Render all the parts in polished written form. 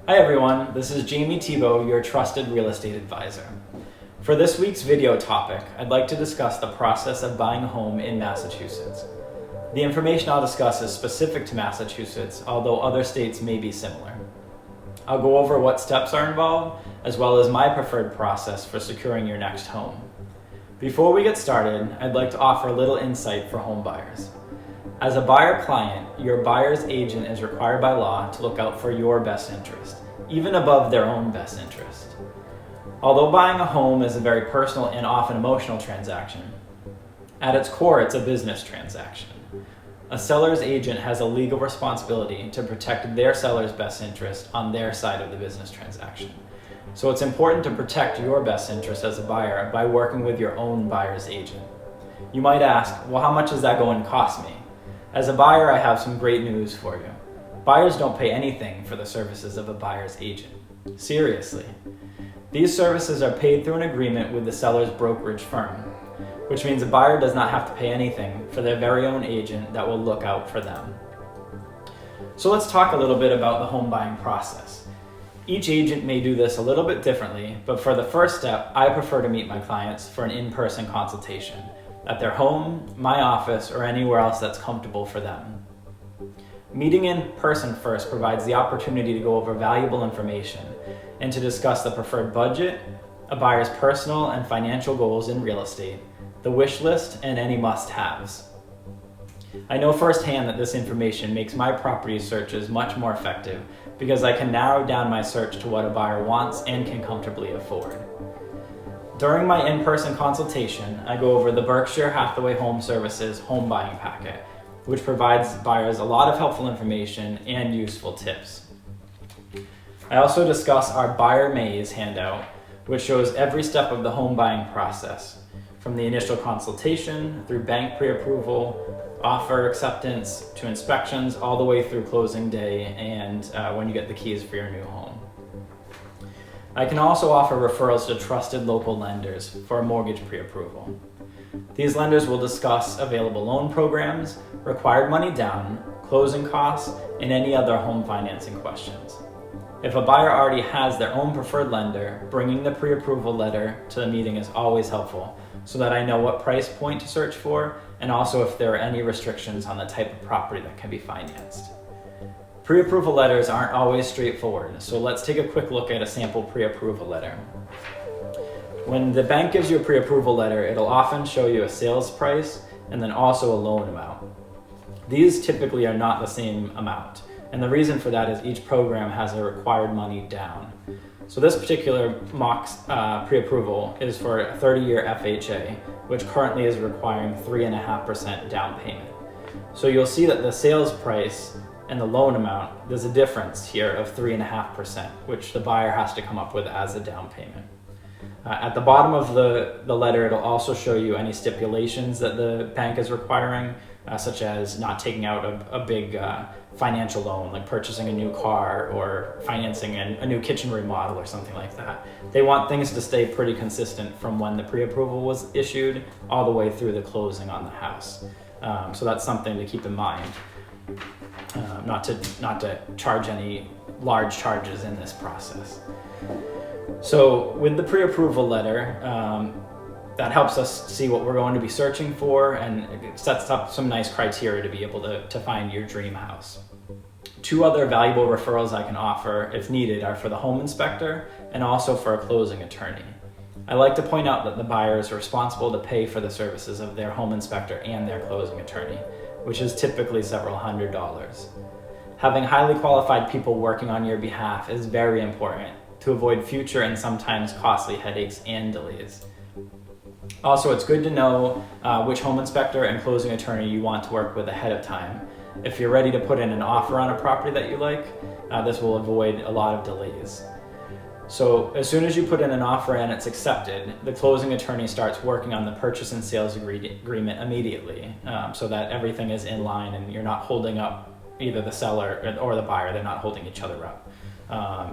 Hi everyone, this is Jamie Thibault, your trusted real estate advisor. For this week's video topic, I'd like to discuss the process of buying a home in Massachusetts. The information I'll discuss is specific to Massachusetts, although other states may be similar. I'll go over what steps are involved, as well as my preferred process for securing your next home. Before we get started, I'd like to offer a little insight for home buyers. As a buyer client, your buyer's agent is required by law to look out for your best interest, even above their own best interest. Although buying a home is a very personal and often emotional transaction, at its core it's a business transaction. A seller's agent has a legal responsibility to protect their seller's best interest on their side of the business transaction. So it's important to protect your best interest as a buyer by working with your own buyer's agent. You might ask, well, how much is that going to cost me? As a buyer, I have some great news for you. Buyers don't pay anything for the services of a buyer's agent. Seriously. These services are paid through an agreement with the seller's brokerage firm, which means a buyer does not have to pay anything for their very own agent that will look out for them. So let's talk a little bit about the home buying process. Each agent may do this a little bit differently, but for the first step, I prefer to meet my clients for an in-person consultation at their home, my office, or anywhere else that's comfortable for them. Meeting in person first provides the opportunity to go over valuable information and to discuss the preferred budget, a buyer's personal and financial goals in real estate, the wish list, and any must-haves. I know firsthand that this information makes my property searches much more effective because I can narrow down my search to what a buyer wants and can comfortably afford. During my in-person consultation, I go over the Berkshire Hathaway Home Services Home Buying Packet, which provides buyers a lot of helpful information and useful tips. I also discuss our Buyer Maze handout, which shows every step of the home buying process, from the initial consultation through bank pre-approval, offer acceptance, to inspections, all the way through closing day and when you get the keys for your new home. I can also offer referrals to trusted local lenders for a mortgage pre-approval. These lenders will discuss available loan programs, required money down, closing costs, and any other home financing questions. If a buyer already has their own preferred lender, bringing the pre-approval letter to the meeting is always helpful so that I know what price point to search for and also if there are any restrictions on the type of property that can be financed. Pre-approval letters aren't always straightforward, so let's take a quick look at a sample pre-approval letter. When the bank gives you a pre-approval letter, it'll often show you a sales price and then also a loan amount. These typically are not the same amount, and the reason for that is each program has a required money down. So this particular mock pre-approval is for a 30-year FHA, which currently is requiring 3.5% down payment. So you'll see that the sales price and the loan amount, there's a difference here of 3.5%, which the buyer has to come up with as a down payment. At the bottom of the letter, it'll also show you any stipulations that the bank is requiring, such as not taking out a big financial loan, like purchasing a new car or financing a new kitchen remodel or something like that. They want things to stay pretty consistent from when the pre-approval was issued all the way through the closing on the house. So that's something to keep in mind. Not to charge any large charges in this process. So with the pre-approval letter, that helps us see what we're going to be searching for, and it sets up some nice criteria to be able to find your dream house. Two other valuable referrals I can offer if needed are for the home inspector and also for a closing attorney. I like to point out that the buyer is responsible to pay for the services of their home inspector and their closing attorney, which is typically several $100s. Having highly qualified people working on your behalf is very important to avoid future and sometimes costly headaches and delays. Also, it's good to know which home inspector and closing attorney you want to work with ahead of time. If you're ready to put in an offer on a property that you like, this will avoid a lot of delays. So as soon as you put in an offer and it's accepted, the closing attorney starts working on the purchase and sales agreement immediately, so that everything is in line and you're not holding up either the seller or the buyer. They're not holding each other up.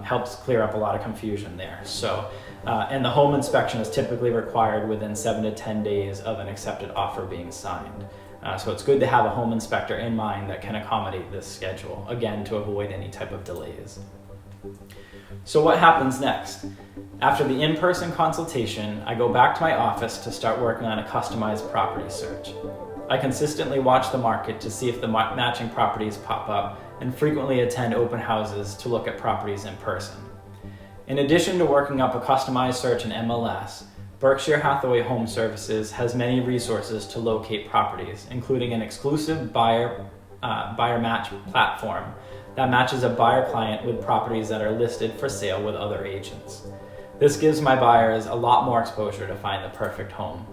Helps clear up a lot of confusion there. So, and the home inspection is typically required within 7 to 10 days of an accepted offer being signed. So it's good to have a home inspector in mind that can accommodate this schedule, again, to avoid any type of delays. So what happens next? After the in-person consultation, I go back to my office to start working on a customized property search. I consistently watch the market to see if the matching properties pop up and frequently attend open houses to look at properties in person. In addition to working up a customized search in MLS, Berkshire Hathaway Home Services has many resources to locate properties, including an exclusive buyer match platform that matches a buyer client with properties that are listed for sale with other agents. This gives my buyers a lot more exposure to find the perfect home.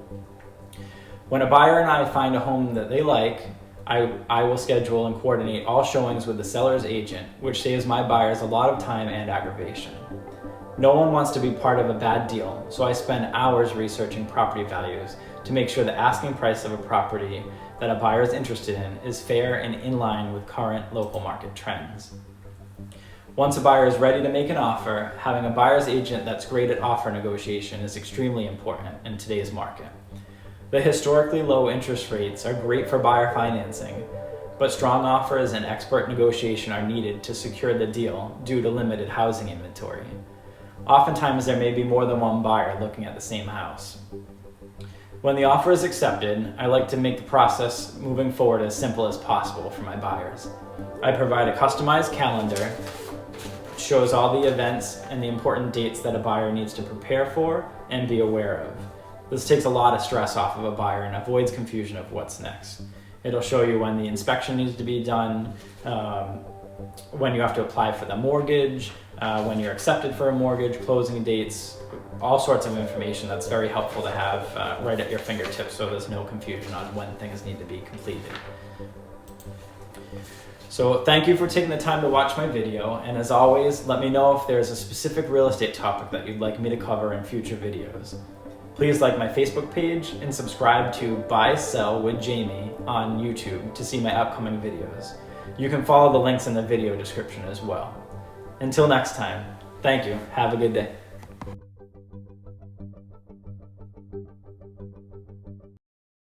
When a buyer and I find a home that they like, I will schedule and coordinate all showings with the seller's agent, which saves my buyers a lot of time and aggravation. No one wants to be part of a bad deal, so I spend hours researching property values to make sure the asking price of a property that a buyer is interested in is fair and in line with current local market trends. Once a buyer is ready to make an offer, having a buyer's agent that's great at offer negotiation is extremely important in today's market. The historically low interest rates are great for buyer financing, but strong offers and expert negotiation are needed to secure the deal due to limited housing inventory. Oftentimes there may be more than one buyer looking at the same house. When the offer is accepted, I like to make the process moving forward as simple as possible for my buyers. I provide a customized calendar, which shows all the events and the important dates that a buyer needs to prepare for and be aware of. This takes a lot of stress off of a buyer and avoids confusion of what's next. It'll show you when the inspection needs to be done, when you have to apply for the mortgage, when you're accepted for a mortgage, closing dates, all sorts of information that's very helpful to have right at your fingertips so there's no confusion on when things need to be completed. So thank you for taking the time to watch my video, and as always, let me know if there's a specific real estate topic that you'd like me to cover in future videos. Please like my Facebook page and subscribe to Buy Sell with Jamie on YouTube to see my upcoming videos. You can follow the links in the video description as well. Until next time, thank you. Have a good day.